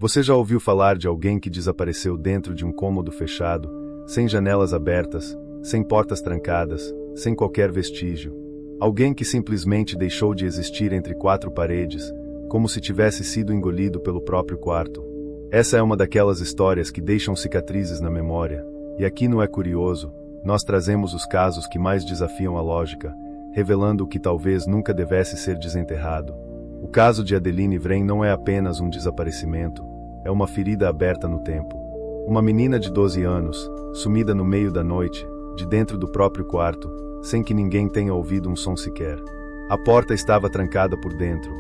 Você já ouviu falar de alguém que desapareceu dentro de um cômodo fechado, sem janelas abertas, sem portas trancadas, sem qualquer vestígio? Alguém que simplesmente deixou de existir entre quatro paredes, como se tivesse sido engolido pelo próprio quarto. Essa é uma daquelas histórias que deixam cicatrizes na memória, e aqui no É Curioso, nós trazemos os casos que mais desafiam a lógica, revelando o que talvez nunca devesse ser desenterrado. O caso de Adeline Wren não é apenas um desaparecimento, é uma ferida aberta no tempo. Uma menina de 12 anos, sumida no meio da noite, de dentro do próprio quarto, sem que ninguém tenha ouvido um som sequer. A porta estava trancada por dentro.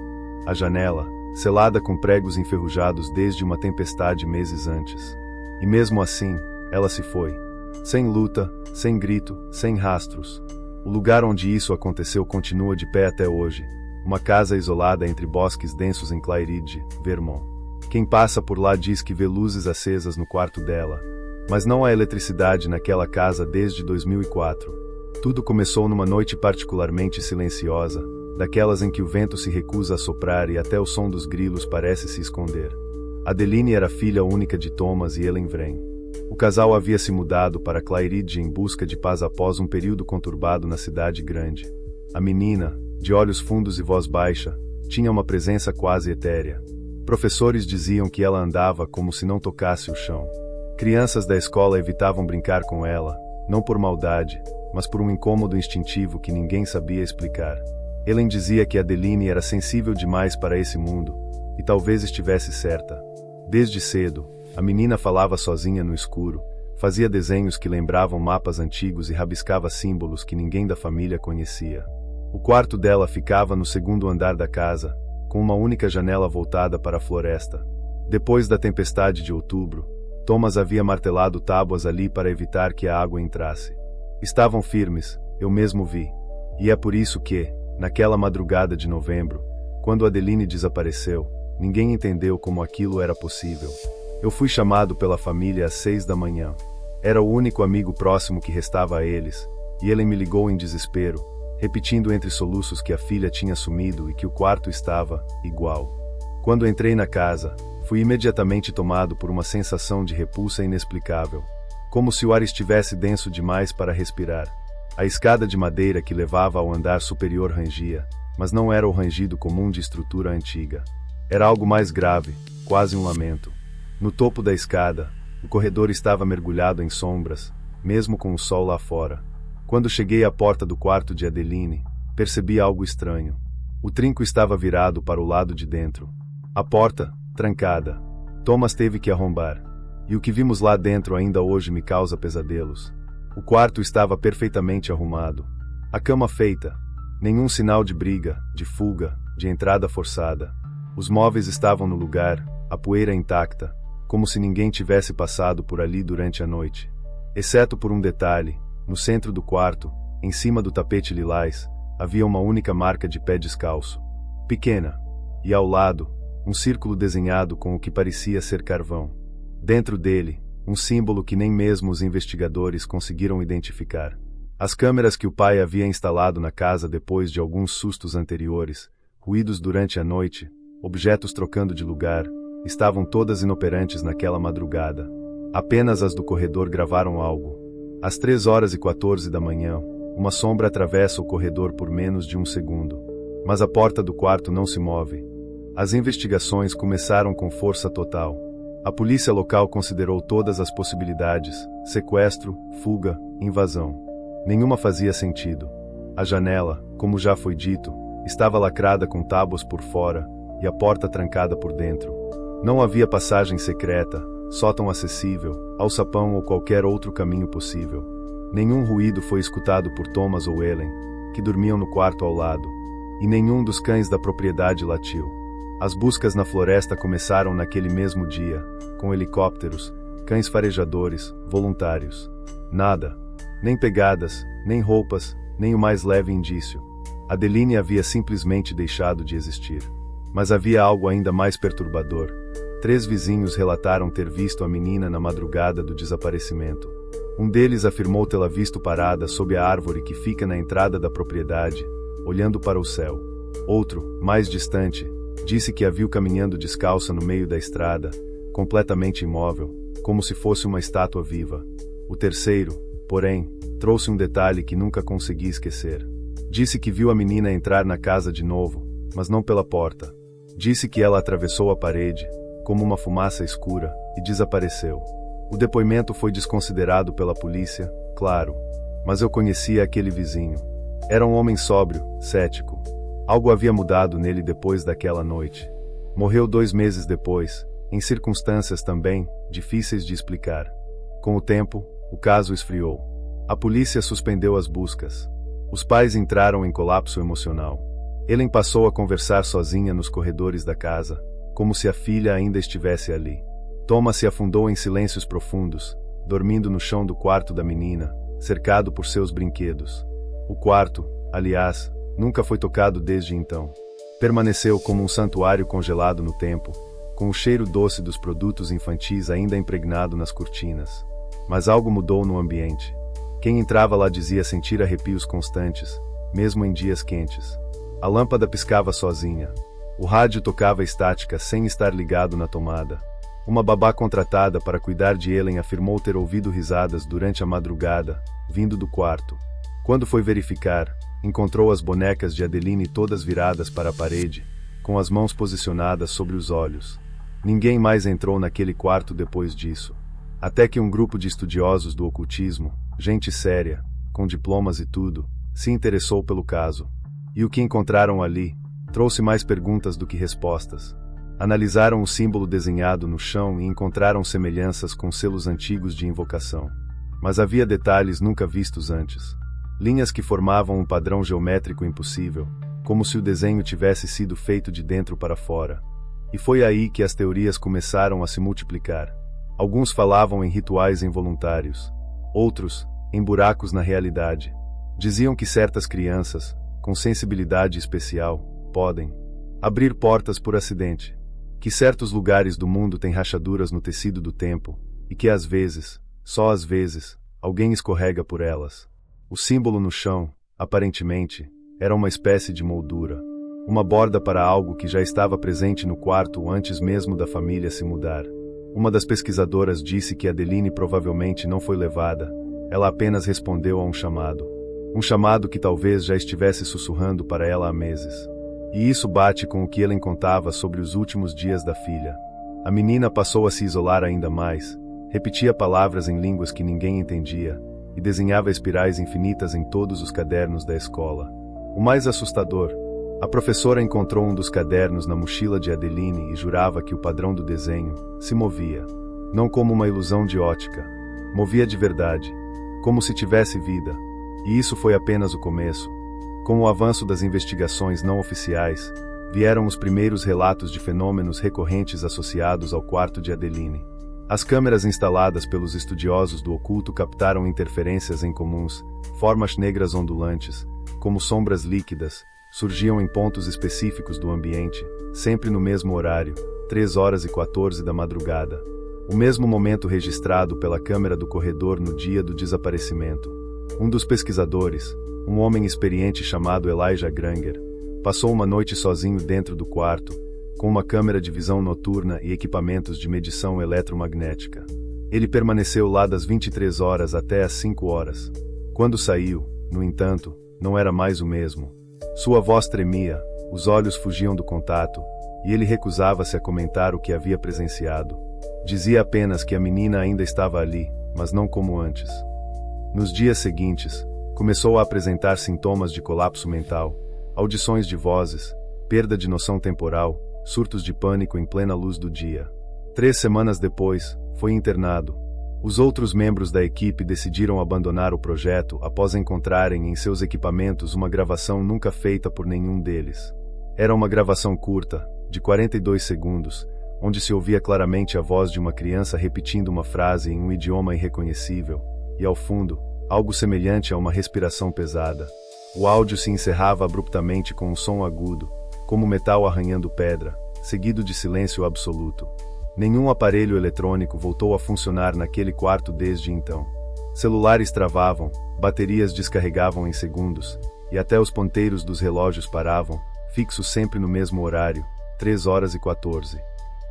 A janela, selada com pregos enferrujados desde uma tempestade meses antes. E mesmo assim, ela se foi. Sem luta, sem grito, sem rastros. O lugar onde isso aconteceu continua de pé até hoje. Uma casa isolada entre bosques densos em Claridge, Vermont. Quem passa por lá diz que vê luzes acesas no quarto dela. Mas não há eletricidade naquela casa desde 2004. Tudo começou numa noite particularmente silenciosa, daquelas em que o vento se recusa a soprar e até o som dos grilos parece se esconder. Adeline era filha única de Thomas e Ellen Wren. O casal havia se mudado para Claridge em busca de paz após um período conturbado na cidade grande. A menina, de olhos fundos e voz baixa, tinha uma presença quase etérea. Professores diziam que ela andava como se não tocasse o chão. Crianças da escola evitavam brincar com ela, não por maldade, mas por um incômodo instintivo que ninguém sabia explicar. Ellen dizia que Adeline era sensível demais para esse mundo, e talvez estivesse certa. Desde cedo, a menina falava sozinha no escuro, fazia desenhos que lembravam mapas antigos e rabiscava símbolos que ninguém da família conhecia. O quarto dela ficava no segundo andar da casa, com uma única janela voltada para a floresta. Depois da tempestade de outubro, Thomas havia martelado tábuas ali para evitar que a água entrasse. Estavam firmes, eu mesmo vi. E é por isso que, naquela madrugada de novembro, quando Adeline desapareceu, ninguém entendeu como aquilo era possível. Eu fui chamado pela família às 6 da manhã. Era o único amigo próximo que restava a eles, e ele me ligou em desespero, repetindo entre soluços que a filha tinha sumido e que o quarto estava igual. Quando entrei na casa, fui imediatamente tomado por uma sensação de repulsa inexplicável, como se o ar estivesse denso demais para respirar. A escada de madeira que levava ao andar superior rangia, mas não era o rangido comum de estrutura antiga. Era algo mais grave, quase um lamento. No topo da escada, o corredor estava mergulhado em sombras, mesmo com o sol lá fora. Quando cheguei à porta do quarto de Adeline, percebi algo estranho. O trinco estava virado para o lado de dentro. A porta, trancada. Thomas teve que arrombar. E o que vimos lá dentro ainda hoje me causa pesadelos. O quarto estava perfeitamente arrumado. A cama feita. Nenhum sinal de briga, de fuga, de entrada forçada. Os móveis estavam no lugar, a poeira intacta, como se ninguém tivesse passado por ali durante a noite. Exceto por um detalhe, no centro do quarto, em cima do tapete lilás, havia uma única marca de pé descalço. Pequena. E ao lado, um círculo desenhado com o que parecia ser carvão. Dentro dele, um símbolo que nem mesmo os investigadores conseguiram identificar. As câmeras que o pai havia instalado na casa depois de alguns sustos anteriores, ruídos durante a noite, objetos trocando de lugar, estavam todas inoperantes naquela madrugada. Apenas as do corredor gravaram algo. Às 3h14 da manhã, uma sombra atravessa o corredor por menos de um segundo. Mas a porta do quarto não se move. As investigações começaram com força total. A polícia local considerou todas as possibilidades: sequestro, fuga, invasão. Nenhuma fazia sentido. A janela, como já foi dito, estava lacrada com tábuas por fora e a porta trancada por dentro. Não havia passagem secreta, sótão acessível, alçapão ou qualquer outro caminho possível. Nenhum ruído foi escutado por Thomas ou Ellen, que dormiam no quarto ao lado, e nenhum dos cães da propriedade latiu. As buscas na floresta começaram naquele mesmo dia, com helicópteros, cães farejadores, voluntários. Nada. Nem pegadas, nem roupas, nem o mais leve indício. Adeline havia simplesmente deixado de existir. Mas havia algo ainda mais perturbador. 3 vizinhos relataram ter visto a menina na madrugada do desaparecimento. Um deles afirmou tê-la visto parada sob a árvore que fica na entrada da propriedade, olhando para o céu. Outro, mais distante, disse que a viu caminhando descalça no meio da estrada, completamente imóvel, como se fosse uma estátua viva. O terceiro, porém, trouxe um detalhe que nunca consegui esquecer. Disse que viu a menina entrar na casa de novo, mas não pela porta. Disse que ela atravessou a parede, como uma fumaça escura, e desapareceu. O depoimento foi desconsiderado pela polícia, claro, mas eu conhecia aquele vizinho. Era um homem sóbrio, cético. Algo havia mudado nele depois daquela noite. Morreu 2 meses depois, em circunstâncias também difíceis de explicar. Com o tempo, o caso esfriou. A polícia suspendeu as buscas. Os pais entraram em colapso emocional. Ellen passou a conversar sozinha nos corredores da casa, como se a filha ainda estivesse ali. Thomas se afundou em silêncios profundos, dormindo no chão do quarto da menina, cercado por seus brinquedos. O quarto, aliás, nunca foi tocado desde então. Permaneceu como um santuário congelado no tempo, com o cheiro doce dos produtos infantis ainda impregnado nas cortinas. Mas algo mudou no ambiente. Quem entrava lá dizia sentir arrepios constantes, mesmo em dias quentes. A lâmpada piscava sozinha. O rádio tocava estática sem estar ligado na tomada. Uma babá contratada para cuidar de Ellen afirmou ter ouvido risadas durante a madrugada, vindo do quarto. Quando foi verificar, encontrou as bonecas de Adeline todas viradas para a parede, com as mãos posicionadas sobre os olhos. Ninguém mais entrou naquele quarto depois disso. Até que um grupo de estudiosos do ocultismo, gente séria, com diplomas e tudo, se interessou pelo caso. E o que encontraram ali trouxe mais perguntas do que respostas. Analisaram o símbolo desenhado no chão e encontraram semelhanças com selos antigos de invocação. Mas havia detalhes nunca vistos antes. Linhas que formavam um padrão geométrico impossível, como se o desenho tivesse sido feito de dentro para fora. E foi aí que as teorias começaram a se multiplicar. Alguns falavam em rituais involuntários. Outros, em buracos na realidade. Diziam que certas crianças, com sensibilidade especial, podem abrir portas por acidente. Que certos lugares do mundo têm rachaduras no tecido do tempo, e que às vezes, só às vezes, alguém escorrega por elas. O símbolo no chão, aparentemente, era uma espécie de moldura. Uma borda para algo que já estava presente no quarto antes mesmo da família se mudar. Uma das pesquisadoras disse que Adeline provavelmente não foi levada, ela apenas respondeu a um chamado. Um chamado que talvez já estivesse sussurrando para ela há meses. E isso bate com o que Ellen contava sobre os últimos dias da filha. A menina passou a se isolar ainda mais, repetia palavras em línguas que ninguém entendia, e desenhava espirais infinitas em todos os cadernos da escola. O mais assustador, a professora encontrou um dos cadernos na mochila de Adeline e jurava que o padrão do desenho se movia, não como uma ilusão de ótica, movia de verdade, como se tivesse vida. E isso foi apenas o começo. Com o avanço das investigações não oficiais, vieram os primeiros relatos de fenômenos recorrentes associados ao quarto de Adeline. As câmeras instaladas pelos estudiosos do oculto captaram interferências incomuns, formas negras ondulantes, como sombras líquidas, surgiam em pontos específicos do ambiente, sempre no mesmo horário, 3h14 da madrugada. O mesmo momento registrado pela câmera do corredor no dia do desaparecimento. Um dos pesquisadores, um homem experiente chamado Elijah Granger, passou uma noite sozinho dentro do quarto, com uma câmera de visão noturna e equipamentos de medição eletromagnética. Ele permaneceu lá das 23 horas até às 5 horas. Quando saiu, no entanto, não era mais o mesmo. Sua voz tremia, os olhos fugiam do contato, e ele recusava-se a comentar o que havia presenciado. Dizia apenas que a menina ainda estava ali, mas não como antes. Nos dias seguintes, começou a apresentar sintomas de colapso mental, audições de vozes, perda de noção temporal, surtos de pânico em plena luz do dia. 3 semanas depois, foi internado. Os outros membros da equipe decidiram abandonar o projeto após encontrarem em seus equipamentos uma gravação nunca feita por nenhum deles. Era uma gravação curta, de 42 segundos, onde se ouvia claramente a voz de uma criança repetindo uma frase em um idioma irreconhecível, e ao fundo, algo semelhante a uma respiração pesada. O áudio se encerrava abruptamente com um som agudo, como metal arranhando pedra, seguido de silêncio absoluto. Nenhum aparelho eletrônico voltou a funcionar naquele quarto desde então. Celulares travavam, baterias descarregavam em segundos, e até os ponteiros dos relógios paravam, fixos sempre no mesmo horário, 3h14.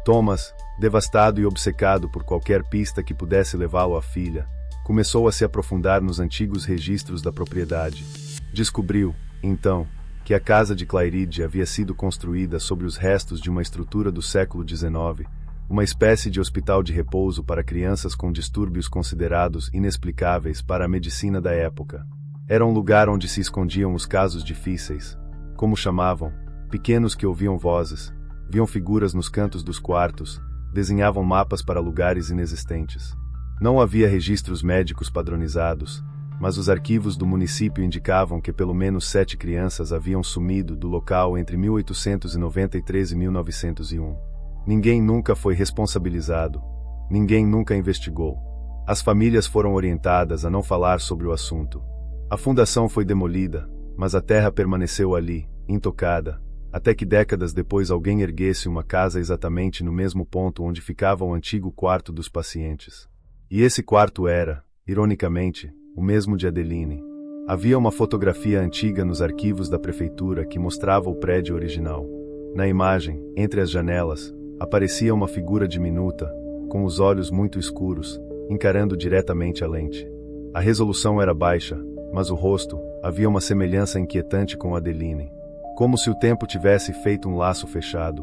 Thomas, Devastado e obcecado por qualquer pista que pudesse levá-lo à filha, começou a se aprofundar nos antigos registros da propriedade. Descobriu, então, que a casa de Clairide havia sido construída sobre os restos de uma estrutura do século XIX, uma espécie de hospital de repouso para crianças com distúrbios considerados inexplicáveis para a medicina da época. Era um lugar onde se escondiam os casos difíceis, como chamavam, pequenos que ouviam vozes, viam figuras nos cantos dos quartos, desenhavam mapas para lugares inexistentes. Não havia registros médicos padronizados, mas os arquivos do município indicavam que pelo menos 7 crianças haviam sumido do local entre 1893 e 1901. Ninguém nunca foi responsabilizado. Ninguém nunca investigou. As famílias foram orientadas a não falar sobre o assunto. A fundação foi demolida, mas a terra permaneceu ali, intocada, até que décadas depois alguém erguesse uma casa exatamente no mesmo ponto onde ficava o antigo quarto dos pacientes. E esse quarto era, ironicamente, o mesmo de Adeline. Havia uma fotografia antiga nos arquivos da prefeitura que mostrava o prédio original. Na imagem, entre as janelas, aparecia uma figura diminuta, com os olhos muito escuros, encarando diretamente a lente. A resolução era baixa, mas o rosto, havia uma semelhança inquietante com Adeline. Como se o tempo tivesse feito um laço fechado.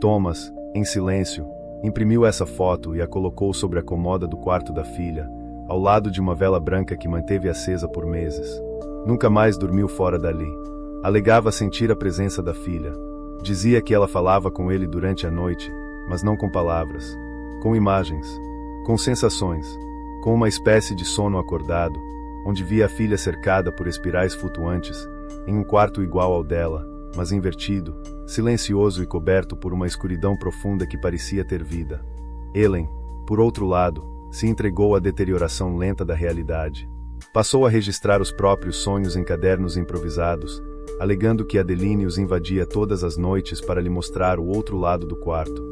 Thomas, em silêncio, imprimiu essa foto e a colocou sobre a comoda do quarto da filha, ao lado de uma vela branca que manteve acesa por meses. Nunca mais dormiu fora dali. Alegava sentir a presença da filha. Dizia que ela falava com ele durante a noite, mas não com palavras, com imagens, com sensações, com uma espécie de sono acordado, onde via a filha cercada por espirais flutuantes, em um quarto igual ao dela, mas invertido, silencioso e coberto por uma escuridão profunda que parecia ter vida. Helen, por outro lado, se entregou à deterioração lenta da realidade. Passou a registrar os próprios sonhos em cadernos improvisados, alegando que Adeline os invadia todas as noites para lhe mostrar o outro lado do quarto.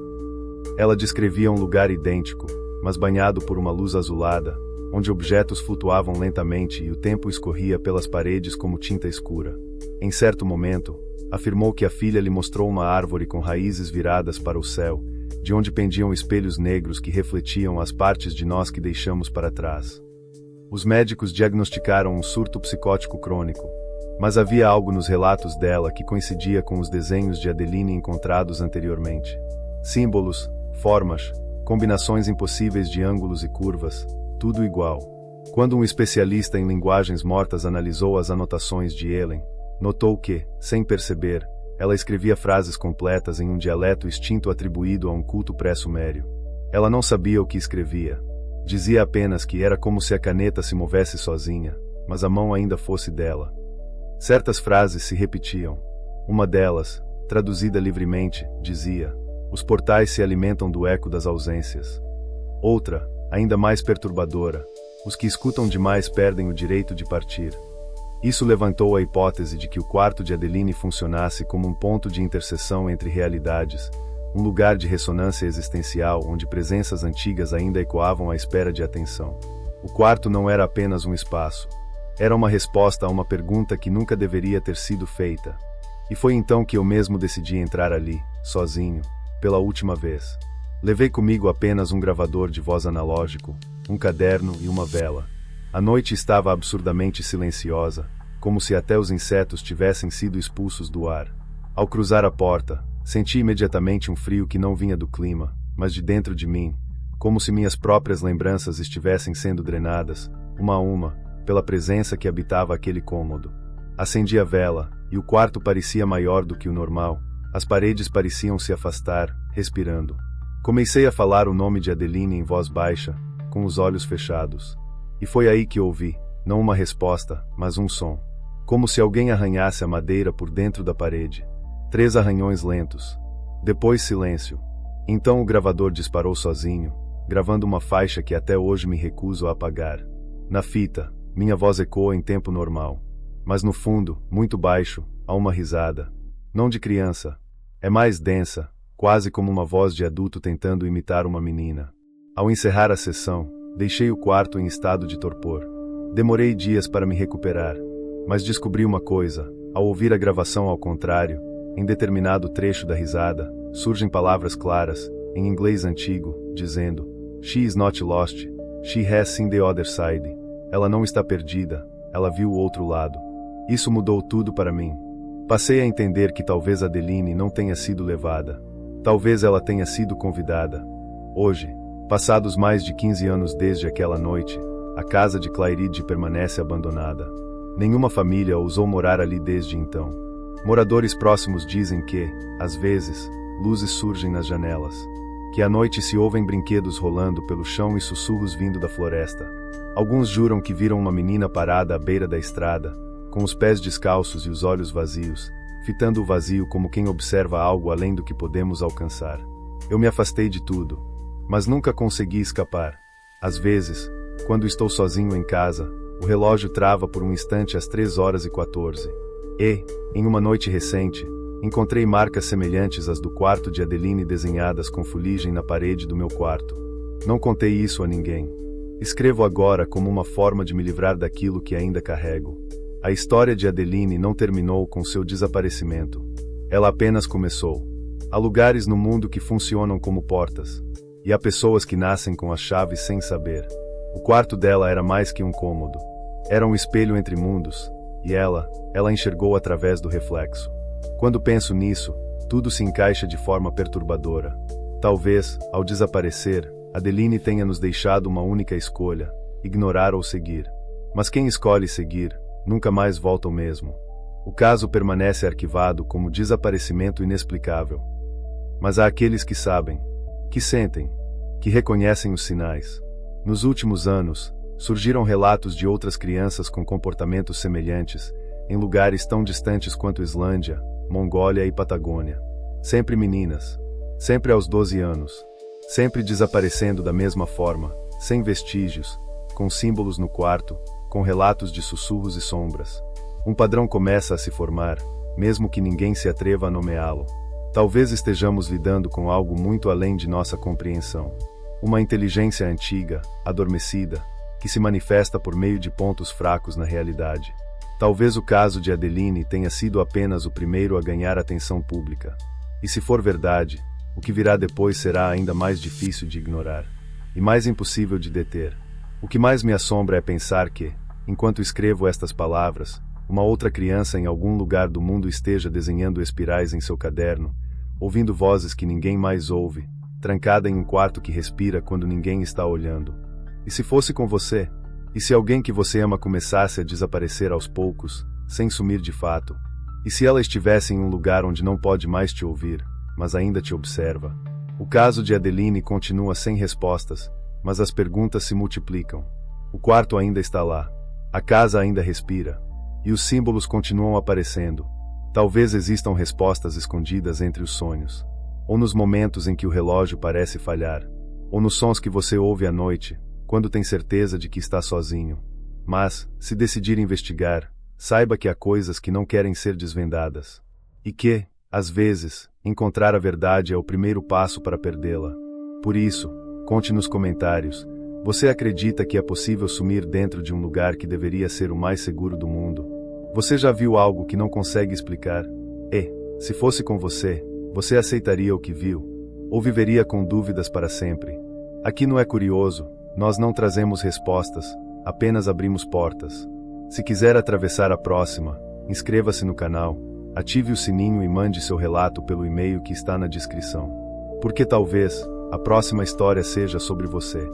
Ela descrevia um lugar idêntico, mas banhado por uma luz azulada, onde objetos flutuavam lentamente e o tempo escorria pelas paredes como tinta escura. Em certo momento, afirmou que a filha lhe mostrou uma árvore com raízes viradas para o céu, de onde pendiam espelhos negros que refletiam as partes de nós que deixamos para trás. Os médicos diagnosticaram um surto psicótico crônico, mas havia algo nos relatos dela que coincidia com os desenhos de Adeline encontrados anteriormente. Símbolos, formas, combinações impossíveis de ângulos e curvas, tudo igual. Quando um especialista em linguagens mortas analisou as anotações de Helen, notou que, sem perceber, ela escrevia frases completas em um dialeto extinto atribuído a um culto pré-sumério. Ela não sabia o que escrevia. Dizia apenas que era como se a caneta se movesse sozinha, mas a mão ainda fosse dela. Certas frases se repetiam. Uma delas, traduzida livremente, dizia: "Os portais se alimentam do eco das ausências." Outra, ainda mais perturbadora: "Os que escutam demais perdem o direito de partir." Isso levantou a hipótese de que o quarto de Adeline funcionasse como um ponto de interseção entre realidades, um lugar de ressonância existencial onde presenças antigas ainda ecoavam à espera de atenção. O quarto não era apenas um espaço. Era uma resposta a uma pergunta que nunca deveria ter sido feita. E foi então que eu mesmo decidi entrar ali, sozinho, pela última vez. Levei comigo apenas um gravador de voz analógico, um caderno e uma vela. A noite estava absurdamente silenciosa, como se até os insetos tivessem sido expulsos do ar. Ao cruzar a porta, senti imediatamente um frio que não vinha do clima, mas de dentro de mim, como se minhas próprias lembranças estivessem sendo drenadas, uma a uma, pela presença que habitava aquele cômodo. Acendi a vela, e o quarto parecia maior do que o normal. As paredes pareciam se afastar, respirando. Comecei a falar o nome de Adeline em voz baixa, com os olhos fechados. E foi aí que ouvi, não uma resposta, mas um som. Como se alguém arranhasse a madeira por dentro da parede. 3 arranhões lentos. Depois silêncio. Então o gravador disparou sozinho, gravando uma faixa que até hoje me recuso a apagar. Na fita, minha voz ecoa em tempo normal. Mas no fundo, muito baixo, há uma risada. Não de criança. É mais densa, quase como uma voz de adulto tentando imitar uma menina. Ao encerrar a sessão, deixei o quarto em estado de torpor. Demorei dias para me recuperar, mas descobri uma coisa: ao ouvir a gravação ao contrário, em determinado trecho da risada, surgem palavras claras, em inglês antigo, dizendo: "She is not lost, she has seen the other side." Ela não está perdida, ela viu o outro lado. Isso mudou tudo para mim. Passei a entender que talvez Adeline não tenha sido levada. Talvez ela tenha sido convidada. Hoje, passados mais de 15 anos desde aquela noite, a casa de Clairide permanece abandonada. Nenhuma família ousou morar ali desde então. Moradores próximos dizem que, às vezes, luzes surgem nas janelas, que à noite se ouvem brinquedos rolando pelo chão e sussurros vindo da floresta. Alguns juram que viram uma menina parada à beira da estrada, com os pés descalços e os olhos vazios, fitando o vazio como quem observa algo além do que podemos alcançar. Eu me afastei de tudo, mas nunca consegui escapar. Às vezes, quando estou sozinho em casa, o relógio trava por um instante às 3h14. E, em uma noite recente, encontrei marcas semelhantes às do quarto de Adeline desenhadas com fuligem na parede do meu quarto. Não contei isso a ninguém. Escrevo agora como uma forma de me livrar daquilo que ainda carrego. A história de Adeline não terminou com seu desaparecimento. Ela apenas começou. Há lugares no mundo que funcionam como portas. E há pessoas que nascem com as chaves sem saber. O quarto dela era mais que um cômodo. Era um espelho entre mundos. E ela enxergou através do reflexo. Quando penso nisso, tudo se encaixa de forma perturbadora. Talvez, ao desaparecer, Adeline tenha nos deixado uma única escolha: ignorar ou seguir. Mas quem escolhe seguir, nunca mais volta ao mesmo. O caso permanece arquivado como desaparecimento inexplicável. Mas há aqueles que sabem, que sentem, que reconhecem os sinais. Nos últimos anos, surgiram relatos de outras crianças com comportamentos semelhantes, em lugares tão distantes quanto Islândia, Mongólia e Patagônia. Sempre meninas, sempre aos 12 anos, sempre desaparecendo da mesma forma, sem vestígios, com símbolos no quarto, com relatos de sussurros e sombras. Um padrão começa a se formar, mesmo que ninguém se atreva a nomeá-lo. Talvez estejamos lidando com algo muito além de nossa compreensão. Uma inteligência antiga, adormecida, que se manifesta por meio de pontos fracos na realidade. Talvez o caso de Adeline tenha sido apenas o primeiro a ganhar atenção pública. E se for verdade, o que virá depois será ainda mais difícil de ignorar. E mais impossível de deter. O que mais me assombra é pensar que, enquanto escrevo estas palavras, uma outra criança em algum lugar do mundo esteja desenhando espirais em seu caderno, ouvindo vozes que ninguém mais ouve, trancada em um quarto que respira quando ninguém está olhando. E se fosse com você? E se alguém que você ama começasse a desaparecer aos poucos, sem sumir de fato? E se ela estivesse em um lugar onde não pode mais te ouvir, mas ainda te observa? O caso de Adeline continua sem respostas, mas as perguntas se multiplicam. O quarto ainda está lá. A casa ainda respira. E os símbolos continuam aparecendo. Talvez existam respostas escondidas entre os sonhos. Ou nos momentos em que o relógio parece falhar. Ou nos sons que você ouve à noite, quando tem certeza de que está sozinho. Mas, se decidir investigar, saiba que há coisas que não querem ser desvendadas. E que, às vezes, encontrar a verdade é o primeiro passo para perdê-la. Por isso, conte nos comentários. Você acredita que é possível sumir dentro de um lugar que deveria ser o mais seguro do mundo? Você já viu algo que não consegue explicar? E, se fosse com você, você aceitaria o que viu? Ou viveria com dúvidas para sempre? Aqui no É Curioso, nós não trazemos respostas, apenas abrimos portas. Se quiser atravessar a próxima, inscreva-se no canal, ative o sininho e mande seu relato pelo e-mail que está na descrição. Porque talvez a próxima história seja sobre você.